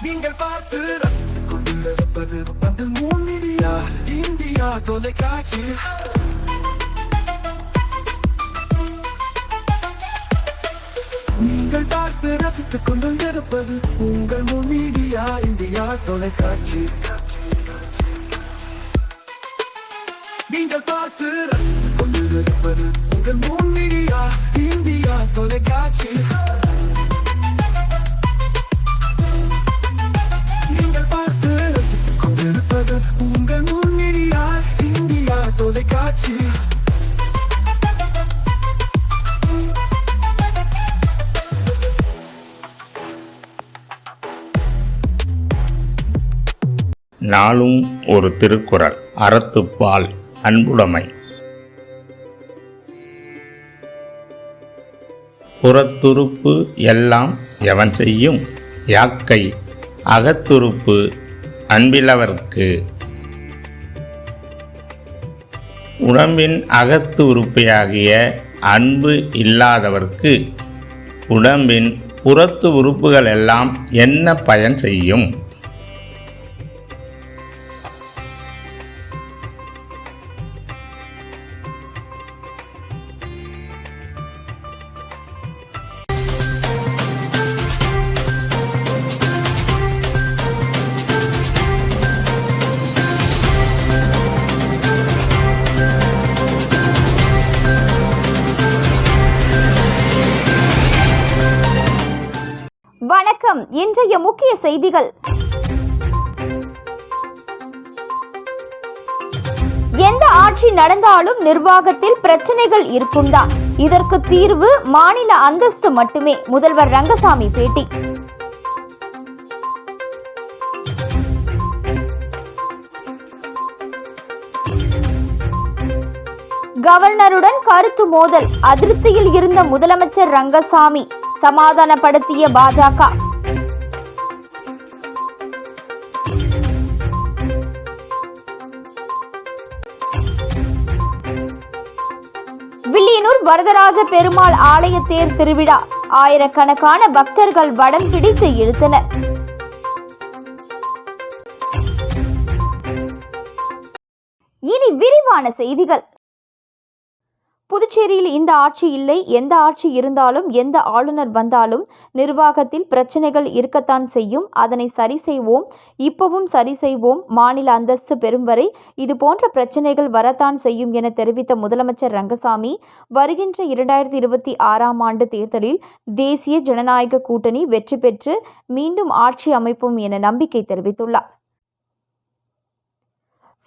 நீங்கள் பார்த்து ரசித்துக் கொண்டிருப்பது பந்தல் மீடியா இந்தியா தொலைக்காட்சி. நீங்கள் பார்த்து ரசித்துக் கொண்டிருப்பது உங்கள் மீடியா இந்தியா தொலைக்காட்சி. நீங்கள் பார்த்து ரசித்துக் கொண்டிருப்பது உங்கள் மீடியா இந்தியா தொலைக்காட்சி. நீங்கள் பார்த்து ரசித்துக் கொண்டிருப்பது உங்கள் மீடியா இந்தியா தொலைக்காட்சி. நாளும் ஒரு திருக்குறள். அறத்துப்பால் அன்புடைமை. புறத்துறுப்பு எல்லாம் எவன் செய்யும் யாக்கை அகத்துறுப்பு அன்பிலவர்க்கு. உடம்பின் அகத்து உறுப்பையாகிய அன்பு இல்லாதவர்க்கு உடம்பின் புறத்து உறுப்புகள் எல்லாம் என்ன பயன் செய்யும்? வணக்கம். இன்றைய முக்கிய செய்திகள். எந்த ஆட்சி நடந்தாலும் நிர்வாகத்தில் பிரச்சனைகள் இருக்கும்தான். இதற்கு தீர்வு மாநில அந்தஸ்து மட்டுமே. முதல்வர் ரங்கசாமி பேட்டி. கவர்னருடன் கருத்து மோதல். அதிருப்தியில் இருந்த முதலமைச்சர் ரங்கசாமி சமாதானப்படுத்திய பாஜக. வில்லியனூர் வரதராஜ பெருமாள் ஆலய தேர் திருவிழா. ஆயிரக்கணக்கான பக்தர்கள் வடம் பிடித்து இழுத்தனர். இனி விரிவான செய்திகள். புதுச்சேரியில் இந்த ஆட்சி இல்லை. எந்த ஆட்சி இருந்தாலும் எந்த ஆளுநர் வந்தாலும் நிர்வாகத்தில் பிரச்சனைகள் இருக்கத்தான் செய்யும். அதனை சரி செய்வோம். இப்பவும் சரி செய்வோம். மாநில அந்தஸ்து பெறும் வரை இது போன்ற பிரச்சனைகள் வரத்தான் செய்யும் என தெரிவித்த முதலமைச்சர் ரங்கசாமி வருகின்ற 2026 ஆண்டு தேர்தலில் தேசிய ஜனநாயக கூட்டணி வெற்றி பெற்று மீண்டும் ஆட்சி அமைப்போம் என நம்பிக்கை தெரிவித்துள்ளார்.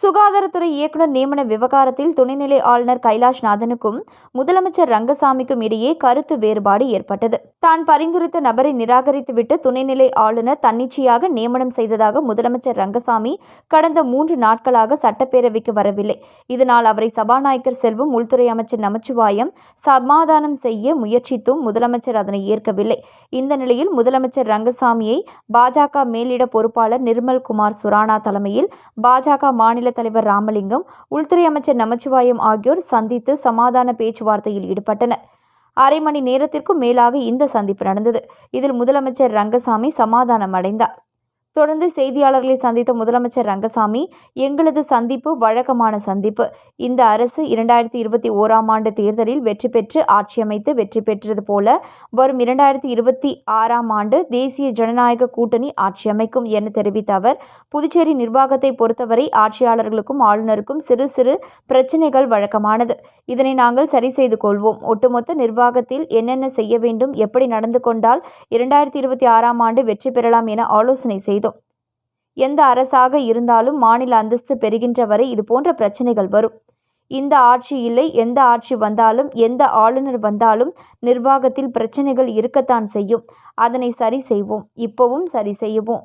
சுகாதாரத்துறை இயக்குநர் நியமன விவகாரத்தில் துணைநிலை ஆளுநர் கைலாஷ்நாதனுக்கும் முதலமைச்சர் ரங்கசாமிக்கும் இடையே கருத்து வேறுபாடு ஏற்பட்டது. தான் பரிந்துரைத்த நபரை நிராகரித்துவிட்டு துணைநிலை ஆளுநர் தன்னிச்சையாக நியமனம் செய்ததாக முதலமைச்சர் ரங்கசாமி கடந்த 3 நாட்களாக சட்டப்பேரவைக்கு வரவில்லை. இதனால் அவரை சபாநாயகர் செல்வம், உள்துறை அமைச்சர் நமச்சிவாயம் சமாதானம் செய்ய முயற்சித்தும் முதலமைச்சர் அதனை ஏற்கவில்லை. இந்த நிலையில் முதலமைச்சர் ரங்கசாமியை பாஜக மேலிட பொறுப்பாளர் நிர்மல்குமார் சுரானா தலைமையில் பாஜக மாநில தலைவர் ராமலிங்கம், உள்துறை அமைச்சர் நமச்சிவாயம் ஆகியோர் சந்தித்து சமாதான பேச்சுவார்த்தையில் ஈடுபட்டனர். அரை மணி நேரத்திற்கும் மேலாக இந்த சந்திப்பு நடந்தது. இதில் முதலமைச்சர் ரங்கசாமி சமாதானம் அடைந்தார். தொடர்ந்து செய்தியாளர்களை சந்தித்த முதலமைச்சர் ரங்கசாமி, எங்களது சந்திப்பு வழக்கமான சந்திப்பு. இந்த அரசு 2021 ஆண்டு தேர்தலில் வெற்றி பெற்று ஆட்சி அமைத்து வெற்றி பெற்றது போல வரும் 2026 ஆண்டு தேசிய ஜனநாயக கூட்டணி ஆட்சி அமைக்கும் என தெரிவித்த அவர், புதுச்சேரி நிர்வாகத்தை பொறுத்தவரை ஆட்சியாளர்களுக்கும் ஆளுநருக்கும் சிறு சிறு பிரச்சனைகள் வழக்கமானது. இதனை நாங்கள் சரி செய்து கொள்வோம். ஒட்டுமொத்த நிர்வாகத்தில் என்னென்ன செய்ய வேண்டும், எப்படி நடந்து கொண்டால் 2026 ஆண்டு வெற்றி பெறலாம் என ஆலோசனை செய்தோம். எந்த அரசாக இருந்தாலும் மாநில அந்தஸ்து பெறுகின்ற வரை இதுபோன்ற பிரச்சனைகள் வரும். இந்த ஆட்சி இல்லை. எந்த ஆட்சி வந்தாலும் எந்த ஆளுநர் வந்தாலும் நிர்வாகத்தில் பிரச்சனைகள் இருக்கத்தான் செய்யும். அதனை சரி செய்வோம். இப்பவும் சரி செய்வோம்.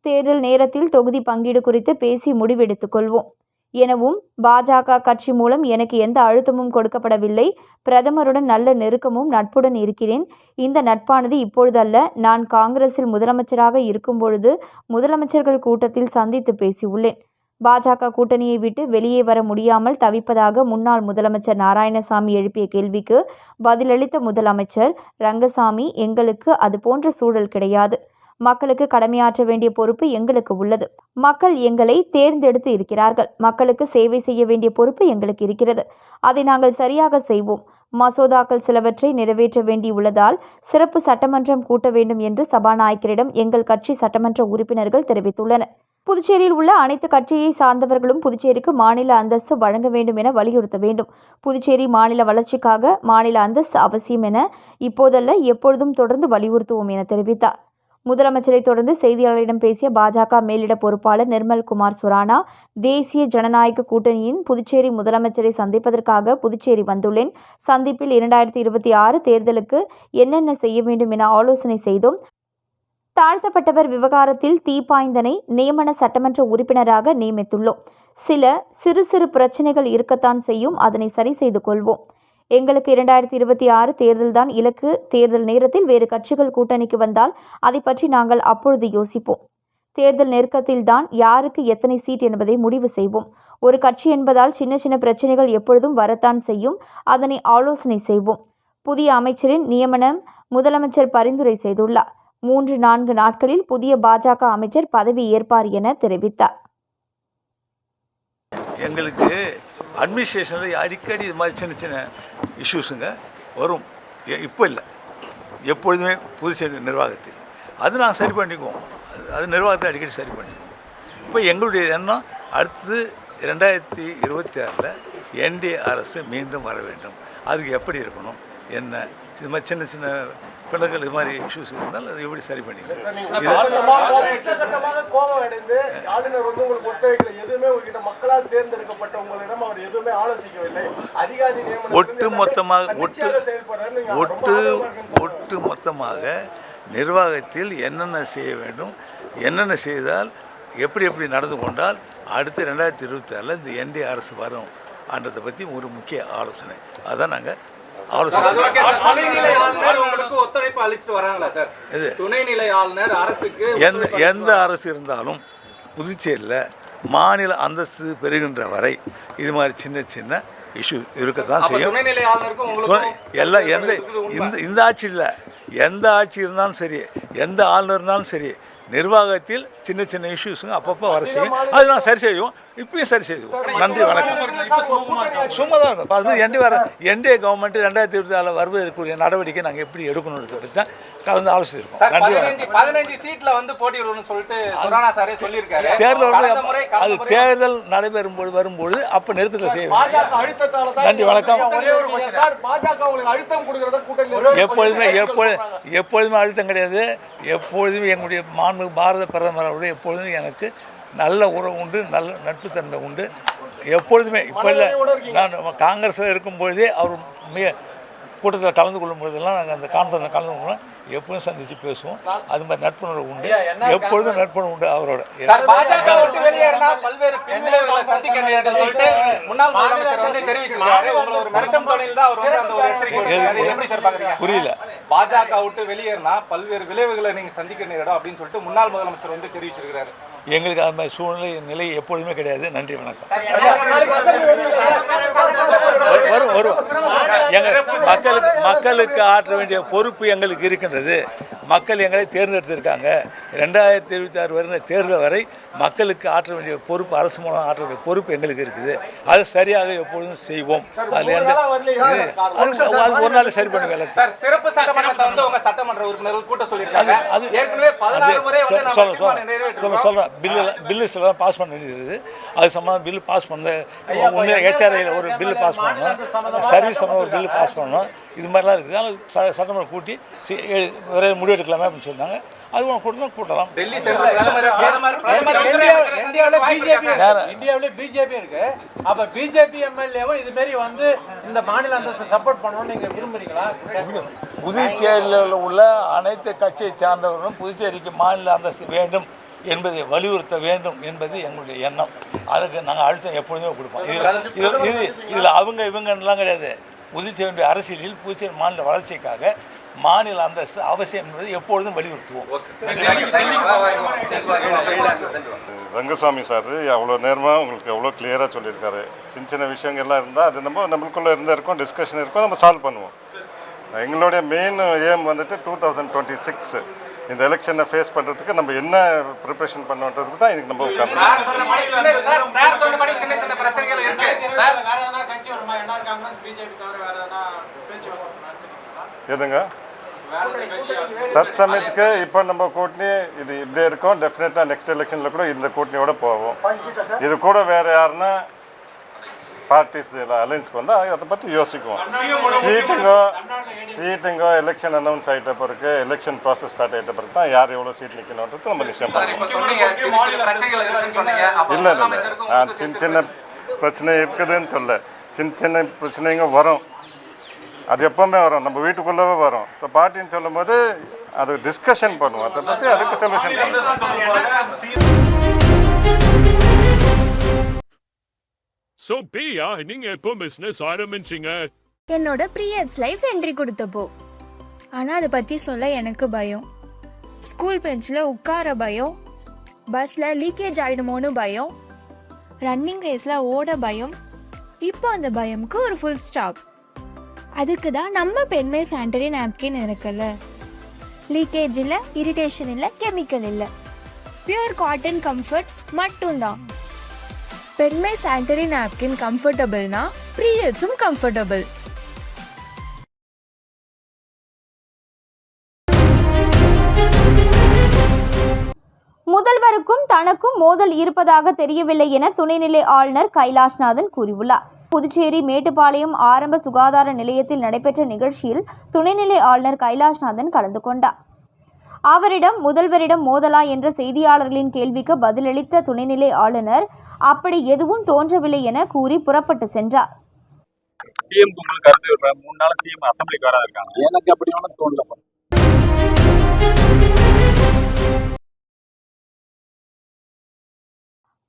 தேர்தல் நேரத்தில் தொகுதி பங்கீடு குறித்து பேசி முடிவெடுத்துக் கொள்வோம் எனவும், பாஜக கட்சி மூலம் எனக்கு எந்த அழுத்தமும் கொடுக்கப்படவில்லை. பிரதமருடன் நல்ல நெருக்கமும் நட்புடன் இருக்கிறேன். இந்த நட்பானது இப்பொழுதல்ல. நான் காங்கிரஸில் முதலமைச்சராக இருக்கும் பொழுது முதலமைச்சர்கள் கூட்டத்தில் சந்தித்து பேசியுள்ளேன். பாஜக கூட்டணியை விட்டு வெளியே வர முடியாமல் தவிப்பதாக முன்னாள் முதலமைச்சர் நாராயணசாமி எழுப்பிய கேள்விக்கு பதிலளித்த முதலமைச்சர் ரங்கசாமி, எங்களுக்கு அது போன்ற சூழல் கிடையாது. மக்களுக்கு கடமையாற்ற வேண்டிய பொறுப்பு எங்களுக்கு உள்ளது. மக்கள் எங்களை தேர்ந்தெடுத்து இருக்கிறார்கள். மக்களுக்கு சேவை செய்ய வேண்டிய பொறுப்பு எங்களுக்கு இருக்கிறது. அதை நாங்கள் சரியாக செய்வோம். மசோதாக்கள் சிலவற்றை நிறைவேற்ற வேண்டியுள்ளதால் சிறப்பு சட்டமன்றம் கூட்ட வேண்டும் என்று சபாநாயகரிடம் எங்கள் கட்சி சட்டமன்ற உறுப்பினர்கள் தெரிவித்துள்ளனர். புதுச்சேரியில் உள்ள அனைத்து கட்சியை சார்ந்தவர்களும் புதுச்சேரிக்கு மாநில அந்தஸ்து வழங்க வேண்டும் என வலியுறுத்த வேண்டும். புதுச்சேரி மாநில வளர்ச்சிக்காக மாநில அந்தஸ்து அவசியம் என இப்போதல்ல எப்பொழுதும் தொடர்ந்து வலியுறுத்துவோம் என தெரிவித்தார். முதலமைச்சரை தொடர்ந்து செய்தியாளர்களிடம் பேசிய பாஜக மேலிட பொறுப்பாளர் நிர்மல்குமார் சுரானா, தேசிய ஜனநாயக கூட்டணியின் புதுச்சேரி முதலமைச்சரை சந்திப்பதற்காக புதுச்சேரி வந்துள்ளேன். சந்திப்பில் 2026 தேர்தலுக்கு என்னென்ன செய்ய வேண்டும் என ஆலோசனை செய்தோம். தாழ்த்தப்பட்டவர் விவகாரத்தில் தீப்பாய்ந்தனை நியமன சட்டமன்ற உறுப்பினராக நியமித்துள்ளோம். சில சிறு பிரச்சனைகள் இருக்கத்தான் செய்யும், அதனை சரி செய்து கொள்வோம். எங்களுக்கு 2026 தேர்தல்தான் இலக்கு. தேர்தல் நேரத்தில் வேறு கட்சிகள் கூட்டணிக்கு வந்தால் அதை பற்றி நாங்கள் அப்பொழுது யோசிப்போம். தேர்தல் நெருக்கத்தில்தான் யாருக்கு எத்தனை சீட் என்பதை முடிவு செய்வோம். ஒரு கட்சி என்பதால் சின்ன பிரச்சனைகள் எப்பொழுதும் வரத்தான் செய்யும், அதனை ஆலோசனை செய்வோம். புதிய அமைச்சரின் நியமனம் முதலமைச்சர் பரிந்துரை செய்துள்ளார். 3-4 நாட்களில் புதிய பாஜக அமைச்சர் பதவி ஏற்பார் என தெரிவித்தார். எங்களுக்கு அட்மினிஸ்ட்ரேஷனில் அடிக்கடி இது மாதிரி சின்ன இஷ்யூஸுங்க வரும். இப்போ இல்லை, எப்பொழுதுமே புதுச்சேரி நிர்வாகத்தில் அது நாங்கள் சரி பண்ணிக்குவோம். அது நிர்வாகத்தை அடிக்கடி சரி பண்ணிக்குவோம். இப்போ எங்களுடைய எண்ணம் அடுத்தது 2026 என்டிஏ அரசு மீண்டும் வர வேண்டும். அதுக்கு எப்படி இருக்கணும், என்ன இது மாதிரி சின்ன பிள்ளைகள் இது மாதிரி இஷ்யூஸ் இருந்தால் அதை எப்படி சரி பண்ணிக்கலாம். கோபம் அடைந்து ஆளுநர் உங்களுக்கு ஒத்துழைக்கல, எதுவுமே உங்ககிட்ட மக்களால் தேர்ந்தெடுக்கப்பட்ட உங்களிடம் அவர் எதுவுமே ஆலோசிக்கவில்லை. அதிகாரி ஒட்டு மொத்தமாக நிர்வாகத்தில் என்னென்ன செய்ய வேண்டும், என்னென்ன செய்தால் எப்படி நடந்து கொண்டால் அடுத்து 2026 இந்த என்டிஏ அரசு வரும் என்றதை பற்றி ஒரு முக்கிய ஆலோசனை. அதான் நாங்கள் துணைநிலை ஆளுநர் உங்களுக்கு ஒத்துழைப்பு அளிச்சுட்டு வராங்களா சார்? துணைநிலை ஆளுநர் அரசுக்கு எந்த அரசு இருந்தாலும் புதுச்சேரியில் மாநில அந்தஸ்து பெறுகின்ற வரை இது மாதிரி சின்ன இஷ்யூ இருக்கத்தான் செய்யும். துணைநிலை ஆளுநருக்கும் எல்லாம் இந்த ஆட்சி இல்லை, எந்த ஆட்சி இருந்தாலும் சரி, எந்த ஆளுநர் இருந்தாலும் சரி, நிர்வாகத்தில் சின்ன இஷ்யூஸுங்க அப்பப்போ வர செய்யும். அது நான் சரி செய்வோம், இப்பயும் சரி செய்வோம். நன்றி, வணக்கம். சும்மா தான் இருக்கும். அது என்டிஏ கவர்மெண்ட் 2024 வருவதற்குரிய நடவடிக்கை நாங்கள் எப்படி எடுக்கணுன்றதை பற்றி தான் கலந்து ஆலோசிச்சிருக்கோம். நன்றி, வணக்கம். 15 சீட்ல வந்து போட்டியிடணும்னு சொல்லிட்டு சுரானா சாரே சொல்லியிருக்காரு. தேர்தல் நடைபெறும்போது வரும்போது அப்போ நெருக்கத்தை செய்வோம். நன்றி, வணக்கம். எப்பொழுதுமே அழுத்தம் கிடையாது. எப்பொழுதுமே எங்களுடைய பாரத பிரதமரோட எப்பொழுதுமே எனக்கு நல்ல உறவு உண்டு, நல்ல நட்புத்தன்மை உண்டு. எப்பொழுதுமே இப்போ இல்லை, நான் காங்கிரஸில் இருக்கும்பொழுதே அவர் மிக கூட்டத்தில் கலந்து கொள்ளும் பொழுதெல்லாம் நாங்கள் அந்த கான்ஃபரன்ஸில் கலந்து கொள்ளுவோம். எப்போதும் சந்தித்து பேசுவோம். அது மாதிரி நட்புணர்வு உண்டு, எப்பொழுதும் நட்புணர்வு உண்டு அவரோட. புரியல. பாஜக விட்டு வெளியேறினா பல்வேறு விளைவுகளை நீங்க சந்திக்க நேரிடும் அப்படின்னு சொல்லிட்டு முன்னாள் முதலமைச்சர் வந்து தெரிவிச்சிருக்கிறாரு. எங்களுக்கு அது மாதிரி நிலை எப்பொழுதுமே கிடையாது. நன்றி, வணக்கம். வரும் மக்களுக்கு ஆற்ற வேண்டிய பொறுப்பு எங்களுக்கு இருக்கின்றது. மக்கள் எங்களை தேர்ந்தெடுத்திருக்காங்க. 2026 வரை தேர்தல் வரை மக்களுக்கு ஆற்ற வேண்டிய பொறுப்பு, அரசு மூலம் ஆற்ற வேண்டிய பொறுப்பு எங்களுக்கு இருக்குது. அது சரியாக எப்பொழுதும் செய்வோம். அது ஒரு நாள் சரி பண்ண வேலை. சிறப்பு சட்டமன்றத்தை வந்து உங்க சட்டமன்ற உறுப்பினர்கள் கூட்ட சொல்லியிருக்காங்க. ஏற்கனவே 16 முறை சொல்றேன். பில்லு சில பாஸ் பண்ண வேண்டியது. அது சம்பந்தம் பில்லு பாஸ் பண்ண ஹெச்ஆர்ஐயில் ஒரு பில்லு பாஸ் பண்ணணும், சர்வீஸ் சம்பந்தம் ஒரு பில்லு பாஸ் பண்ணணும். இது மாதிரிலாம் இருக்குது. அதனால் சட்டமன்றம் கூட்டி வேறு முடிவு எடுக்கலாமே அப்படின்னு சொன்னாங்க. அது கூட்டலாம். இந்தியாவிலே பிஜேபி இருக்கு. அப்ப பிஜேபி எம்எல்ஏவும் இது மாதிரி வந்து இந்த மாநில அந்தஸ்து சப்போர்ட் பண்ணணும்னு நீங்க விரும்புறீங்களா? புதுச்சேரியில் உள்ள அனைத்து கட்சியை சார்ந்தவர்களும் புதுச்சேரிக்கு மாநில அந்தஸ்து வேண்டும் என்பதை வலியுறுத்த வேண்டும் என்பது எங்களுடைய எண்ணம். அதுக்கு நாங்கள் அழுத்தம் எப்பொழுதுமே கொடுப்போம். இதில் இவங்கலாம் கிடையாது. புதுச்சேரியுடைய அரசியலில் புதுச்சேரி மாநில வளர்ச்சிக்காக மாநில அந்தஸ்து அவசியம் என்பதை எப்பொழுதும் வலியுறுத்துவோம். ரங்கசாமி சார் அவ்வளோ நேரமாக உங்களுக்கு எவ்வளோ கிளியராக சொல்லியிருக்காரு. சின்ன விஷயங்கள்லாம் இருந்தால் அது நம்மளுக்குள்ளே இருக்கும், டிஸ்கஷன் இருக்கும், நம்ம சால்வ் பண்ணுவோம். எங்களுடைய மெயின் ஏம் வந்துட்டு 2026 இந்த எலெக்ஷனை ஃபேஸ் பண்ணுறதுக்கு நம்ம என்ன ப்ரிப்ரேஷன் பண்ணுன்றதுக்கு தான் இதுக்கு நம்ம உட்காந்து சார் சொன்னபடி சின்ன சின்ன பிரச்சனைகள் இருக்கு சார். வேற எதனா கட்சி வருமா? என்ஆர் காங்கிரஸ் பிஜேபி தவிர வேற எதனா பேச்சு எதுங்க வேற எதனா கட்சி தற்சமயத்துக்கு இப்போ நம்ம கூட்டணி இது இப்படியே இருக்கும். டெஃபினட்டாக நெக்ஸ்ட் எலெக்ஷனில் கூட இந்த கூட்டணியோட போவோம். இது கூட வேறு யாருன்னா பார்ட்டிஸ் அலைன்ஸ்க்கு வந்தால் அதை பற்றி யோசிக்குவோம். சீட்டுங்கோ எலெக்ஷன் அனௌன்ஸ் ஆகிட்ட பிறகு எலெக்ஷன் ப்ராசஸ் ஸ்டார்ட் ஆகிட்ட பிறகு தான் யார் எவ்வளோ சீட் நிற்கணுன்றது நம்ம நிச்சயம் பண்ணுவோம். இல்லை நான் சின்ன சின்ன பிரச்சனை இருக்குதுன்னு சொல்ல, சின்ன சின்ன பிரச்சனைங்க வரும். அது எப்போவுமே வரும், நம்ம வீட்டுக்குள்ளவே வரும். ஸோ பார்ட்டின்னு சொல்லும் போது அது டிஸ்கஷன் பண்ணுவோம், அதை பற்றி அதுக்கு சொல்யூஷன் பண்ணுவோம். சோ பிரியா, நீங்க எப்போ பிசினஸ் ஆரம்பிச்சீங்க? என்னோட பீரியட்ஸ் லைஃப் என்ட்ரி கொடுத்தப்போ. ஆனால் அதை பற்றி சொல்ல எனக்கு பயம். ஸ்கூல் பெஞ்சில் உட்கார பயம், பஸ்ஸில் லீக்கேஜ் ஆகிடுமோன்னு பயம், ரன்னிங் ரேஸில் ஓட பயம். இப்போ அந்த பயமுக்கு ஒரு ஃபுல் ஸ்டாப். அதுக்கு தான் நம்ம பெண்மை சானிட்டரி நாப்கின் இருக்குல்ல. லீக்கேஜ் இல்லை, இரிட்டேஷன் இல்லை, கெமிக்கல் இல்லை, பியூர் காட்டன் கம்ஃபர்ட் மட்டும்தான். பெண்மை சானிட்டரி நாப்கின் கம்ஃபர்டபுள்னா பீரியட்ஸும் கம்ஃபர்டபுள். முதல்வருக்கும் தனக்கும் மோதல் இருப்பதாக தெரியவில்லை என துணைநிலை ஆளுநர் கைலாஷ்நாதன் கூறியுள்ளார். புதுச்சேரி மேட்டுப்பாளையம் ஆரம்ப சுகாதார நிலையத்தில் நடைபெற்ற நிகழ்ச்சியில் துணைநிலை ஆளுநர் கைலாஷ்நாதன் கலந்து கொண்டார். அவரிடம் முதல்வரிடம் மோதலா என்ற செய்தியாளர்களின் கேள்விக்கு பதிலளித்த துணைநிலை ஆளுநர் அப்படி எதுவும் தோன்றவில்லை என கூறி புறப்பட்டு சென்றார்.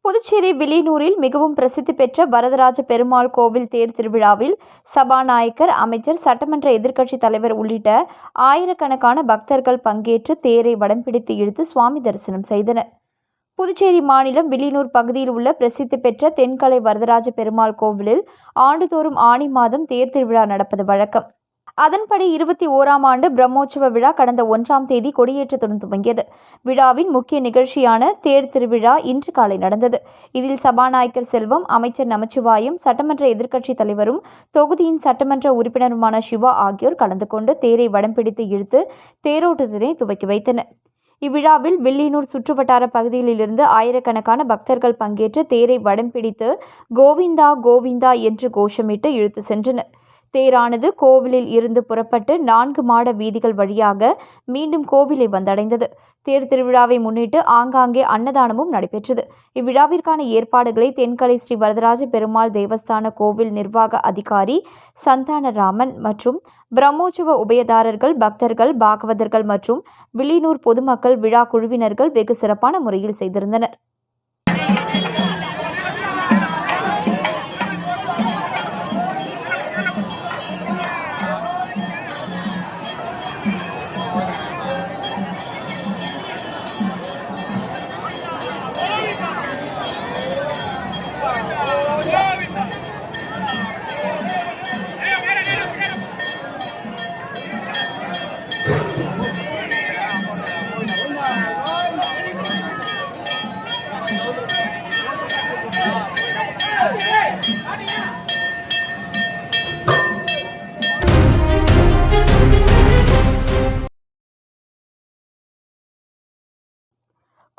புதுச்சேரி வில்லியனூரில் மிகவும் பிரசித்தி பெற்ற வரதராஜ பெருமாள் கோவில் தேர் திருவிழாவில் சபாநாயகர், அமைச்சர், சட்டமன்ற எதிர்க்கட்சித் தலைவர் உள்ளிட்ட ஆயிரக்கணக்கான பக்தர்கள் பங்கேற்று தேரை வடம் பிடித்து இழுத்து சுவாமி தரிசனம் செய்தனர். புதுச்சேரி மாநிலம் வில்லியனூர் பகுதியில் உள்ள பிரசித்தி பெற்ற தென்கலை வரதராஜ பெருமாள் கோவிலில் ஆண்டுதோறும் ஆனி மாதம் தேர் திருவிழா நடப்பது வழக்கம். அதன்படி 21ஆம் ஆண்டு பிரம்மோற்சவ விழா கடந்த 1ஆம் தேதி கொடியேற்றத்துடன் துவங்கியது. விழாவின் முக்கிய நிகழ்ச்சியான தேர் திருவிழா இன்று காலை நடந்தது. இதில் சபாநாயகர் செல்வம், அமைச்சர் நமச்சிவாயம், சட்டமன்ற எதிர்க்கட்சித் தலைவரும் தொகுதியின் சட்டமன்ற உறுப்பினருமான சிவா ஆகியோர் கலந்து கொண்டு தேரை வடம் பிடித்து இழுத்து தேரோட்டத்தினை துவக்கி வைத்தனர். இவ்விழாவில் வில்லியனூர் சுற்றுவட்டார பகுதிகளிலிருந்து ஆயிரக்கணக்கான பக்தர்கள் பங்கேற்று தேரை வடம் பிடித்து கோவிந்தா கோவிந்தா என்று கோஷமிட்டு இழுத்து சென்றனர். தேரானது கோவிலில் இருந்து புறப்பட்டு 4 மாட வீதிகள் வழியாக மீண்டும் கோவிலை வந்தடைந்தது. தேர் திருவிழாவை முன்னிட்டு ஆங்காங்கே அன்னதானமும் நடைபெற்றது. இவ்விழாவிற்கான ஏற்பாடுகளை தென்கலை ஸ்ரீ வரதராஜ பெருமாள் தேவஸ்தான கோவில் நிர்வாக அதிகாரி சந்தானராமன் மற்றும் பிரம்மோற்சவ உபயதாரர்கள், பக்தர்கள், பாகவதர்கள் மற்றும் வில்லியனூர் பொதுமக்கள், விழா குழுவினர்கள் வெகு சிறப்பான முறையில் செய்திருந்தனர்.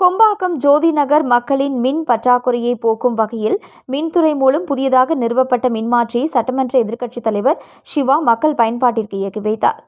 கொம்பாக்கம் ஜோதி நகர் மக்களின் மின் பற்றாக்குறையை போக்கும் வகையில் மின்துறை மூலம் புதியதாக நிறுவப்பட்ட மின்மாற்றியை சட்டமன்ற எதிர்க்கட்சித் தலைவர் சிவா மக்கள் பயன்பாட்டிற்கு இயக்கி வைத்தார்.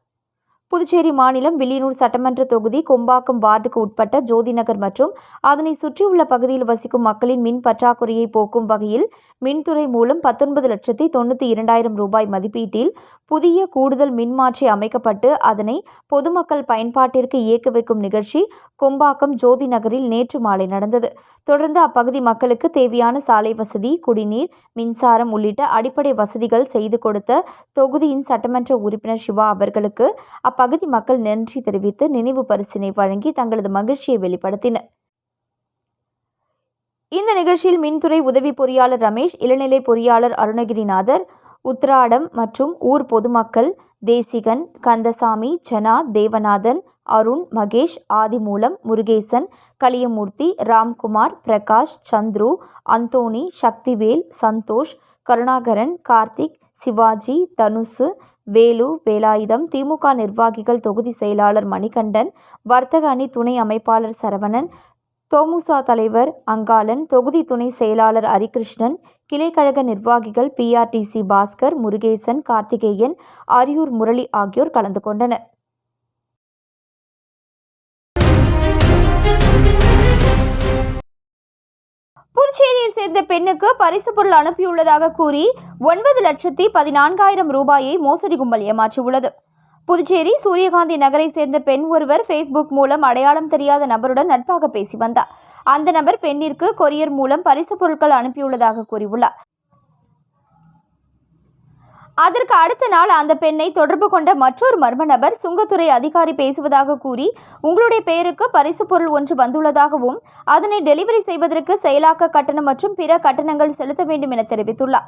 புதுச்சேரி மாநிலம் வில்லியனூர் சட்டமன்ற தொகுதி கொம்பாக்கம் வார்டுக்கு உட்பட்ட ஜோதி நகர் மற்றும் அதனை சுற்றியுள்ள பகுதியில் வசிக்கும் மக்களின் மின் பற்றாக்குறையை போக்கும் வகையில் மின்துறை மூலம் 19,92,000 ரூபாய் மதிப்பீட்டில் புதிய கூடுதல் மின்மாற்றி அமைக்கப்பட்டு அதனை பொதுமக்கள் பயன்பாட்டிற்கு இயக்கி வைக்கும் நிகழ்ச்சி கொம்பாக்கம் ஜோதி நகரில் நேற்று மாலை நடந்தது. தொடர்ந்து அப்பகுதி மக்களுக்கு தேவையான சாலை வசதி, குடிநீர், மின்சாரம் உள்ளிட்ட அடிப்படை வசதிகள் செய்து கொடுத்த தொகுதியின் சட்டமன்ற உறுப்பினர் சிவா அவர்களுக்கு அப்பகுதி மக்கள் நன்றி தெரிவித்து நினைவு பரிசினை வழங்கி தங்களது மகிழ்ச்சியை வெளிப்படுத்தினர். இந்த நிகழ்ச்சியில் மின்துறை உதவி பொறியாளர் ரமேஷ், இளநிலை பொறியாளர் அருணகிரிநாதர், உத்ராடம் மற்றும் ஊர் பொதுமக்கள் தேசிகன், கந்தசாமி, ஜனா, தேவநாதன் அருண், மகேஷ், ஆதிமூலம், முருகேசன், கலியமூர்த்தி, ராம்குமார், பிரகாஷ், சந்துரு, அந்தோணி, சக்திவேல், சந்தோஷ், கருணாகரன், கார்த்திக், சிவாஜி, தனுசு, வேலு, வேலாயுதம், திமுக நிர்வாகிகள், தொகுதி செயலாளர் மணிகண்டன், வர்த்தக அணி துணை அமைப்பாளர் சரவணன், தோமுசா தலைவர் அங்காளன், தொகுதி துணை செயலாளர் ஹரிகிருஷ்ணன், கிளைக்கழக நிர்வாகிகள் PRTC பாஸ்கர், முருகேசன், கார்த்திகேயன், அரியூர் முரளி ஆகியோர் கலந்து கொண்டனர். புதுச்சேரியை சேர்ந்த பெண்ணுக்கு பரிசு பொருள் அனுப்பியுள்ளதாக கூறி 9,14,000 ரூபாயை மோசடி கும்பல் ஏமாற்றியுள்ளது. புதுச்சேரி சூரியகாந்தி நகரை சேர்ந்த பெண் ஒருவர் ஃபேஸ்புக் மூலம் அடையாளம் தெரியாத நபருடன் நட்பாக பேசி வந்தார். அந்த நபர் பெண்ணிற்கு கொரியர் மூலம் பரிசு பொருட்கள் அனுப்பியுள்ளதாக கூறியுள்ளார். அதற்கு அடுத்த நாள் அந்த பெண்ணை தொடர்பு கொண்ட மற்றொரு மர்ம நபர் சுங்கத்துறை அதிகாரி பேசுவதாக கூறி உங்களுடைய பெயருக்கு பரிசு பொருள் ஒன்று வந்துள்ளதாகவும் அதனை டெலிவரி செய்வதற்கு செயலாக்க கட்டணம் மற்றும் பிற கட்டணங்கள் செலுத்த வேண்டும் என தெரிவித்துள்ளார்.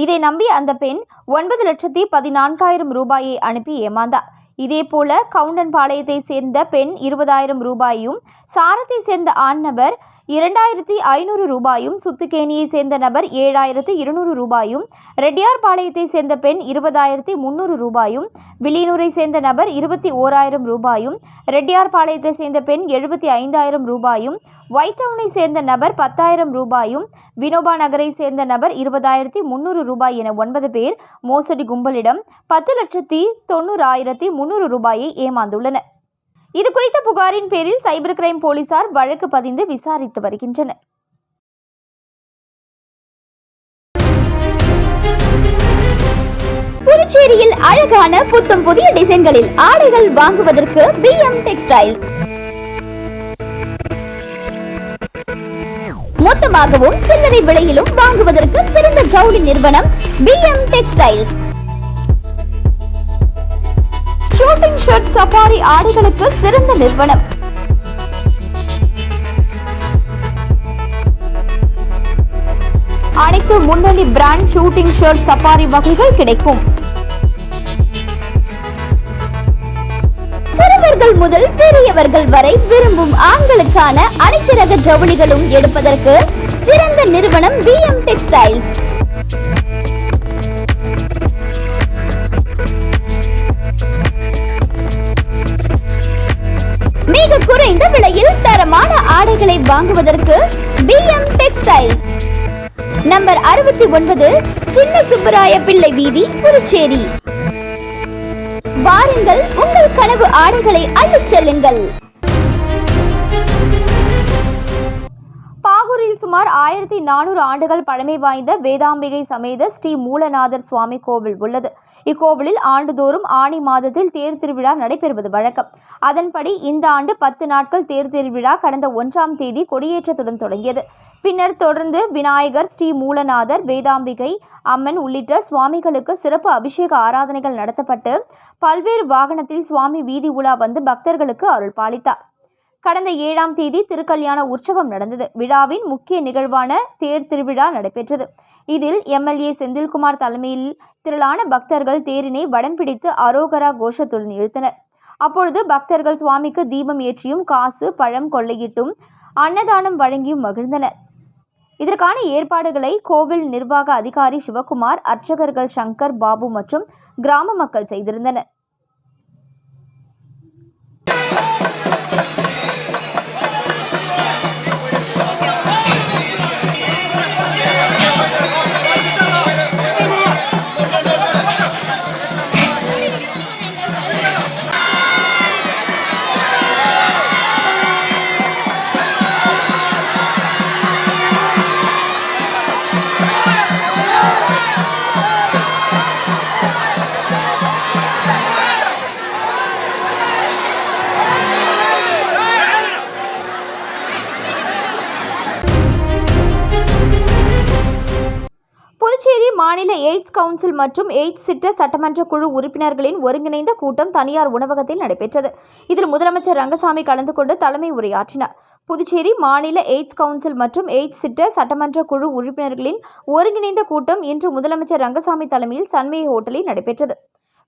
இதை நம்பி அந்த பெண் 9,14,000 ரூபாயை அனுப்பி ஏமாந்தார். இதேபோல கவுண்டன்பாளையத்தை சேர்ந்த பெண் 20,000 ரூபாயும், சாரத்தை சேர்ந்த ஆண் நபர் 2,500 ரூபாயும், சுத்துக்கேணியை சேர்ந்த நபர் 7,200 ரூபாயும், ரெட்டியார்பாளையத்தை சேர்ந்த பெண் 20,300 ரூபாயும், வில்லியனூரை சேர்ந்த நபர் 21,000 ரூபாயும், ரெட்டியார்பாளையத்தை சேர்ந்த பெண் 75,000 ரூபாயும், ஒயிட் டவுனை சேர்ந்த நபர் 10,000 ரூபாயும், வினோபா நகரை சேர்ந்த நபர் 20,300 ரூபாய் என 9 பேர் மோசடி கும்பலிடம் 10,90,300 ரூபாயை ஏமாந்துள்ளனர். இது குறித்த புகாரின் பேரில் சைபர் கிரைம் போலீசார் வழக்கு பதிந்து விசாரித்து வருகின்றனர். புதுச்சேரியில் அழகான புத்தம் புதிய டிசைன்களில் ஆடைகள் வாங்குவதற்கு BM டெக்ஸ்டைல். மொத்தமாகவும் சில்லறை விலையிலும் வாங்குவதற்கு சிறந்த ஜவுளி நிறுவனம் BM textiles. Shooting shirt, safari ஆடைகளுக்கு சிறந்த நிறுவனம். அனைத்து முன்னணி பிராண்ட் ஷூட்டிங் ஷர்ட், சஃபாரி வகைகள் கிடைக்கும். சிறுவர்கள் முதல் பெரியவர்கள் வரை விரும்பும் ஆண்களுக்கான அனைத்து ரக ஜவுளிகளும் எடுப்பதற்கு சிறந்த நிறுவனம் BM டெக்ஸ்டைல்ஸ். மிக குறைந்த விலையில் தரமான ஆடைகளை வாங்குவதற்கு BM டெக்ஸ்டைல்ஸ். நம்பர் 69, சின்ன சுப்பராய பிள்ளை வீதி, புதுச்சேரி. வாருங்கள், உங்கள் கனவு ஆடைகளை அள்ளிச் செல்லுங்கள். பாகூரில் சுமார் 1400 ஆண்டுகள் பழமை வாய்ந்த வேதாம்பிகை சமேத ஸ்ரீ மூலநாதர் சுவாமி கோவில் உள்ளது. இக்கோவிலில் ஆண்டுதோறும் ஆனி மாதத்தில் தேர் திருவிழா நடைபெறுவது வழக்கம். அதன்படி இந்த ஆண்டு 10 நாட்கள் தேர் திருவிழா கடந்த 1ஆம் தேதி கொடியேற்றத்துடன் தொடங்கியது. பின்னர் தொடர்ந்து விநாயகர், ஸ்ரீ மூலநாதர், வேதாம்பிகை அம்மன் உள்ளிட்ட சுவாமிகளுக்கு சிறப்பு அபிஷேக ஆராதனைகள் நடத்தப்பட்டு பல்வேறு வாகனத்தில் சுவாமி வீதி உலா வந்து பக்தர்களுக்கு அருள் பாலித்தார். கடந்த 7ஆம் தேதி திருக்கல்யாண உற்சவம் நடந்தது. விழாவின் முக்கிய நிகழ்வான தேர் திருவிழா நடைபெற்றது. இதில் MLA செந்தில்குமார் தலைமையில் திரளான பக்தர்கள் தேரினை வடம் பிடித்து அரோகரா கோஷத்துடன் இழுத்தனர். அப்பொழுது பக்தர்கள் சுவாமிக்கு தீபம் ஏற்றியும் காசு, பழம் கொள்ளையிட்டும் அன்னதானம் வழங்கியும் மகிழ்ந்தனர். இதற்கான ஏற்பாடுகளை கோவில் நிர்வாக அதிகாரி சிவகுமார், அர்ச்சகர்கள் சங்கர், பாபு மற்றும் கிராம மக்கள் செய்திருந்தனர். புதுச்சேரி மாநில எய்ட்ஸ் கவுன்சில் மற்றும் எய்ட்ஸ் திட்ட சட்டமன்ற குழு உறுப்பினர்களின் ஒருங்கிணைந்த கூட்டம் தனியார் உணவகத்தில் நடைபெற்றது. இதில் முதலமைச்சர் ரங்கசாமி கலந்து கொண்டு தலைமை உரையாற்றினார். புதுச்சேரி மாநில எய்ட்ஸ் கவுன்சில் மற்றும் எய்ட்ஸ் திட்ட சட்டமன்ற குழு உறுப்பினர்களின் ஒருங்கிணைந்த கூட்டம் இன்று முதலமைச்சர் ரங்கசாமி தலைமையில் சன்மே ஹோட்டலில் நடைபெற்றது.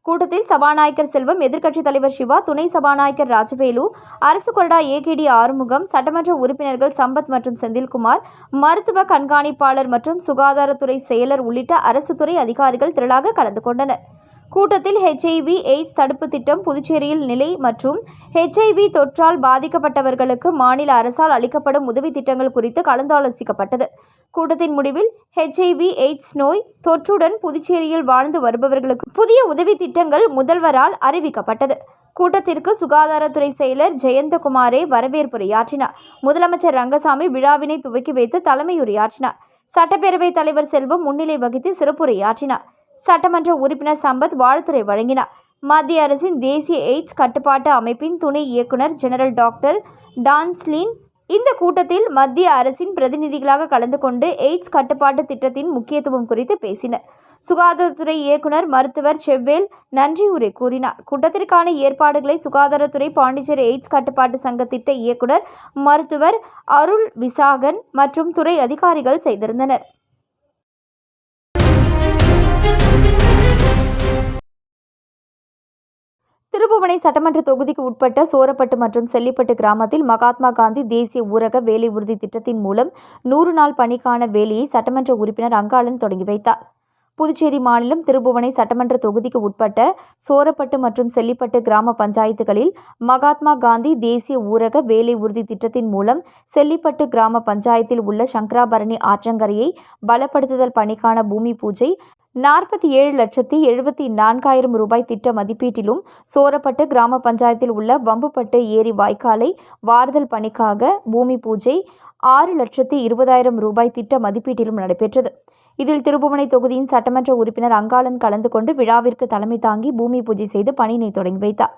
கூட்டத்தில் சபாநாயகர் செல்வம், எதிர்க்கட்சித் தலைவர் சிவா, துணை சபாநாயகர் ராஜவேலு, அரசு கொறடா ஏகேடி ஆறுமுகம், சட்டமன்ற உறுப்பினர்கள் சம்பத் மற்றும் செந்தில்குமார், மருத்துவ கண்காணிப்பாளர் மற்றும் சுகாதாரத்துறை செயலர் உள்ளிட்ட அரசு துறை அதிகாரிகள் திரளாக கலந்து கொண்டனர். கூட்டத்தில் HIV எய்ட்ஸ் தடுப்பு திட்டம், புதுச்சேரியில் நிலை மற்றும் HIV தொற்றால் பாதிக்கப்பட்டவர்களுக்கு மாநில அரசால் அளிக்கப்படும் உதவி திட்டங்கள் குறித்து கலந்தாலோசிக்கப்பட்டது. கூட்டத்தின் முடிவில் HIV எய்ட்ஸ் நோய் தொற்றுடன் புதுச்சேரியில் வாழ்ந்து வருபவர்களுக்கு புதிய உதவி திட்டங்கள் முதல்வரால் அறிவிக்கப்பட்டது. கூட்டத்திற்கு சுகாதாரத்துறை செயலர் ஜெயந்தகுமாரே வரவேற்புரையாற்றினார். முதலமைச்சர் ரங்கசாமி விழாவினை துவக்கி வைத்து தலைமையுரையாற்றினார். சட்டப்பேரவைத் தலைவர் செல்வம் முன்னிலை வகித்து சிறப்புரையாற்றினார். சட்டமன்ற உறுப்பினர் சம்பத் வாழ்த்துரை வழங்கினார். மத்திய அரசின் தேசிய எய்ட்ஸ் கட்டுப்பாட்டு அமைப்பின் துணை இயக்குனர் ஜெனரல் டாக்டர் டான்ஸ்லின் இந்த கூட்டத்தில் மத்திய அரசின் பிரதிநிதிகளாக கலந்து கொண்டு எய்ட்ஸ் கட்டுப்பாட்டு திட்டத்தின் முக்கியத்துவம் குறித்து பேசினர். சுகாதாரத்துறை இயக்குனர் மருத்துவர் செவ்வேல் நன்றியுரை கூறினார். கூட்டத்திற்கான ஏற்பாடுகளை சுகாதாரத்துறை பாண்டிச்சேரி எய்ட்ஸ் கட்டுப்பாட்டு சங்க திட்ட இயக்குனர் மருத்துவர் அருள் விசாகன் மற்றும் துறை அதிகாரிகள் செய்திருந்தனர். திருப்புவனை சட்டமன்ற தொகுதிக்கு உட்பட்ட சோரப்பட்டு மற்றும் செல்லிப்பட்டு கிராமத்தில் மகாத்மா காந்தி தேசிய ஊரக வேலை உறுதி திட்டத்தின் மூலம் 100 நாள் பணிக்கான வேலையை சட்டமன்ற உறுப்பினர் அங்காளன் தொடங்கி வைத்தார். புதுச்சேரி மாநிலம் திருப்புவனை சட்டமன்ற தொகுதிக்கு உட்பட்ட சோரப்பட்டு மற்றும் செல்லிப்பட்டு கிராம பஞ்சாயத்துகளில் மகாத்மா காந்தி தேசிய ஊரக வேலை உறுதி திட்டத்தின் மூலம் செல்லிப்பட்டு கிராம பஞ்சாயத்தில் உள்ள சங்கராபரணி ஆற்றங்கரையை பலப்படுத்துதல் பணிக்கான பூமி பூஜை 47,74,000 ரூபாய் திட்ட மதிப்பீட்டிலும், சோரப்பட்டு கிராம பஞ்சாயத்தில் உள்ள வம்புப்பட்டு ஏரி வாய்க்காலை வார்தல் பணிக்காக பூமி பூஜை 6,20,000 ரூபாய் திட்ட மதிப்பீட்டிலும் நடைபெற்றது. இதில் திருப்புவனை தொகுதியின் சட்டமன்ற உறுப்பினர் அங்காளன் கலந்து கொண்டு விழாவிற்கு தலைமை தாங்கி பூமி பூஜை செய்து பணியினை தொடங்கி வைத்தார்.